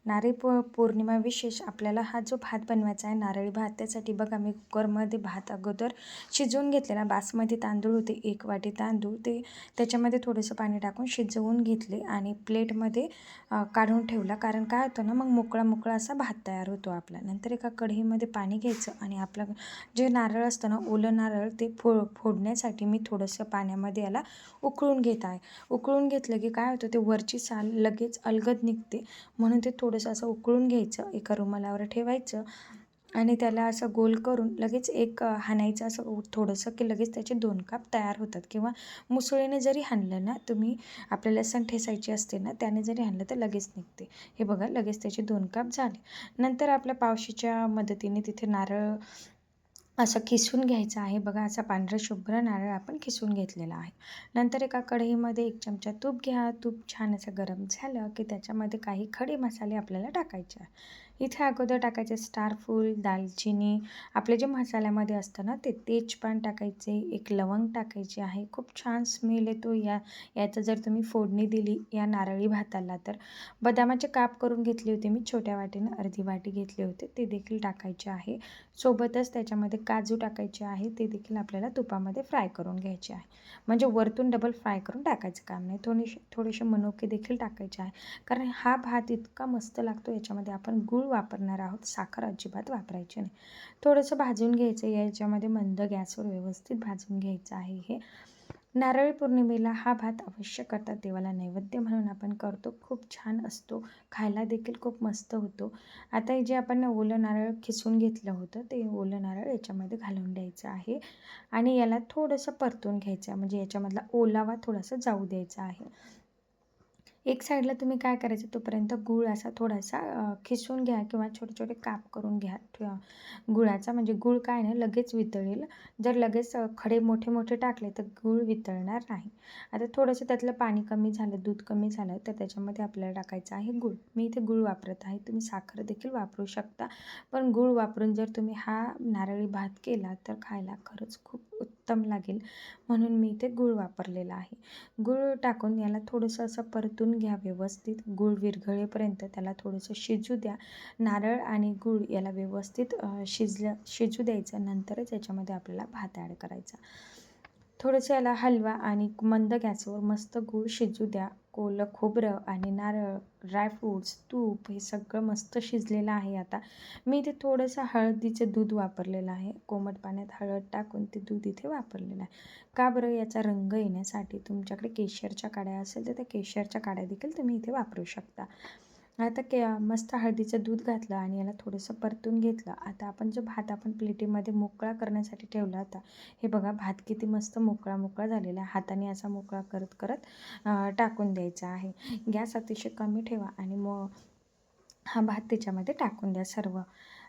नारळी पौर्णिमा विशेष आपल्याला हा जो भात बनवायचा आहे नारळी भात, त्यासाठी बघा मी कुकरमध्ये भात अगोदर शिजवून घेतलेला. बासमती तांदूळ होते 1 वाटी तांदूळ, ते त्याच्यामध्ये थोडंसं पाणी टाकून शिजवून घेतले आणि प्लेटमध्ये काढून ठेवला. कारण काय होतं ना, मग मोकळा मोकळा असा भात तयार होतो आपला. नंतर एका कढईमध्ये पाणी घ्यायचं आणि आपलं जे नारळ असतं ना, ओलं नारळ, ते फोडण्यासाठी मी थोडंसं पाण्यामध्ये याला उकळून घेत आहे. उकळून घेतलं की काय होतं, ते वरची साल लगेच अलगद निघते. म्हणून ते थोडंसं असं उकळून घ्यायचं, एका रुमालावर ठेवायचं आणि त्याला असं गोल करून लगेच एक हाणायचं असं थोडंसं, की लगेच त्याचे 2 काप तयार होतात. किंवा मुसळीने जरी हाणलं ना तुम्ही, आपल्याला लसण ठेचायची असते ना, त्याने जरी हाणलं तर लगेच निघते. हे बघा, लगेच त्याचे 2 काप झाले. नंतर आपल्या पावशीच्या मदतीने तिथे नारळ असं किसून घ्यायचं आहे. बघा, असा पांढरा शुभ्र नारळ आपण किसून घेतलेला आहे. नंतर एका कढईमध्ये 1 चमचा तूप घ्या. तूप छान असं गरम झालं की त्याच्यामध्ये काही खडे मसाले आपल्याला टाकायचे आहे. इथे अगोदर टाकायचे स्टार फूल, दालचिनी, आपले जे मसाल्यामध्ये असतं ना ते तेजपान टाकायचे, 1 लवंग टाकायची आहे. खूप छान स्मेल येतो याचं जर तुम्ही फोडणी दिली या नारळी भाताला तर. बदामाचे काप करून घेतले होते मी, छोट्या वाटीनं अर्धी वाटी घेतले होते, ते देखील टाकायचे आहे. सोबतच त्याच्यामध्ये काजू टाकायचे आहे, ते देखील आपल्याला तुपामध्ये फ्राय करून घ्यायचे आहे. म्हणजे वरतून डबल फ्राय करून टाकायचं काम नाही. थोडेसे मनुके देखील टाकायचे आहे. कारण हा भात इतका मस्त लागतो, याच्यामध्ये आपण गूळ वापरणार आहोत, साखर अजिबात वापरायची नाही. थोडंसं भाजून घ्यायचं याच्यामध्ये, मंद गॅसवर व्यवस्थित भाजून घ्यायचं आहे. हे नारळी पौर्णिमेला हा भात अवश्य करतात, देवाला नैवेद्य म्हणून आपण करतो. खूप छान असतो, खायला देखील खूप मस्त होतो. आता हे जे आपण ओलं नारळ खिसून घेतलं होतं, ते ओलं नारळ याच्यामध्ये घालून द्यायचं आहे आणि याला थोडंसं परतून घ्यायचं आहे. म्हणजे याच्यामधला ओलावा थोडासा जाऊ द्यायचा आहे. एक साईडला तुम्ही काय करायचं, तोपर्यंत गूळ असा थोडासा खिसून घ्या किंवा छोटे छोटे काप करून घ्या गुळाचा. म्हणजे गूळ काय नाही, लगेच वितळेल. जर लगेच खडे मोठे मोठे टाकले तर गूळ वितळणार नाही. आता थोडंसं त्यातलं पाणी कमी झालं, दूध कमी झालं, तर त्याच्यामध्ये आपल्याला टाकायचं आहे गूळ. मी इथे गूळ वापरत आहे, तुम्ही साखर देखील वापरू शकता. पण गूळ वापरून जर तुम्ही हा नारळी भात केला तर खायला खरंच खूप उत्तम लागेल. म्हणून मी इथे गूळ वापरलेला आहे. गूळ टाकून याला थोडंसं असं परतून घ्या व्यवस्थित. गूळ विरघळेपर्यंत त्याला थोडंसं शिजू द्या. नारळ आणि गूळ याला व्यवस्थित शिजू द्यायचं. नंतरच याच्यामध्ये आपल्याला भात ॲड करायचा. थोडंसं याला हलवा आणि मंद गॅसवर मस्त गूळ शिजू द्या. ओलं खोबरं आणि नारळ, ड्रायफ्रूट्स, तूप हे सगळं मस्त शिजलेलं आहे. आता मी इथे थोडंसं हळदीचं दूध वापरलेलं आहे. कोमट पाण्यात हळद टाकून ते दूध इथे वापरलेलं आहे. का बरं, याचा रंग येण्यासाठी. तुमच्याकडे केशरच्या काड्या असेल तर त्या केशरच्या काड्या देखील तुम्ही इथे वापरू शकता. आता मस्त हळदीचं दूध घातलं आणि याला थोडंसं परतून घेतलं. आता आपण जो भात आपण प्लेटीमध्ये मोकळा करण्यासाठी ठेवला होता, हे बघा भात किती मस्त मोकळा मोकळा झालेला आहे. हाताने असा मोकळा करत करत टाकून द्यायचा आहे. गॅस अतिशय कमी ठेवा आणि मग हा भात त्याच्यामध्ये टाकून द्या सर्व.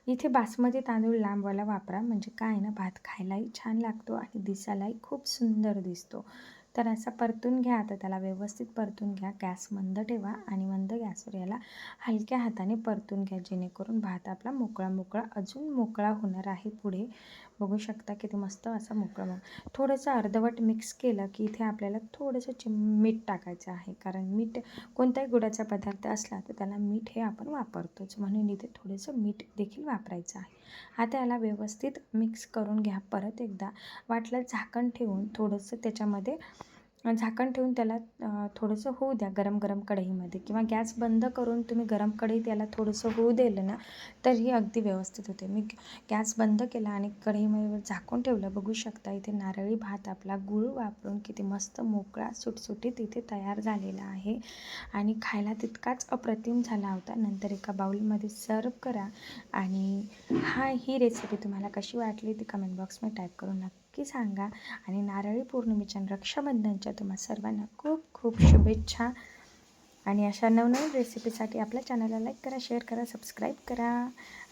इथे बासमती तांदूळ लांबवाला वापरा, म्हणजे काय ना, भात खायलाही छान लागतो आणि दिसायलाही खूप सुंदर दिसतो. तर असा परतून घ्या. आता त्याला व्यवस्थित परतून घ्या. गॅस मंद ठेवा आणि मंद गॅसवर याला हलक्या हाताने परतून घ्या, जेणेकरून भात आपला मोकळा मोकळा अजून मोकळा होणार आहे. पुढे बघू शकता किती मस्त असा मोकळा. थोडंसं अर्धवट मिक्स केलं की इथे आपल्याला थोडंसं मीठ टाकायचं आहे. कारण मीठ कोणताही गोडाचा पदार्थ असला तर त्याला मीठ हे आपण वापरतोच, म्हणून इथे थोडंसं मीठ देखील वापरायचं आहे. आता याला व्यवस्थित मिक्स करून घ्या. परत एकदा वाटलं झाकण ठेवून थोडंसं त्याच्यामध्ये झाकण ठेवून त्याला थोडंसं होऊ द्या गरम गरम कढईमध्ये, किंवा गॅस बंद करून तुम्ही गरम कढईत याला थोडंसं होऊ दिलं ना तरी अगदी व्यवस्थित होते. मी गॅस बंद केला आणि कढईमध्ये झाकून ठेवलं. बघू शकता इथे नारळी भात आपला गूळ वापरून किती मस्त मोकळा सुटसुटीत इथे तयार झालेला आहे आणि खायला तितकाच अप्रतिम झाला होता. नंतर एका बाउलमध्ये सर्व करा. आणि ही रेसिपी तुम्हाला कशी वाटली ती कमेंट बॉक्समध्ये टाईप करून नक्की सांगा. आणि नारळी पौर्णिमेच्या, रक्षाबंधनच्या तुम्हा सर्वांना खूप खूप शुभेच्छा. आणि अशा नवनवीन रेसिपीसाठी आपल्या चॅनलला लाईक करा, शेअर करा, सबस्क्राईब करा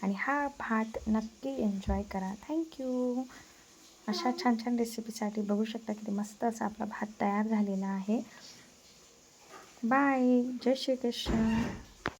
आणि हा भात नक्की एन्जॉय करा. थँक्यू. अशा छान छान रेसिपीसाठी बघू शकता किती मस्त असा आपला भात तयार झालेला आहे. बाय. जय श्री कृष्ण.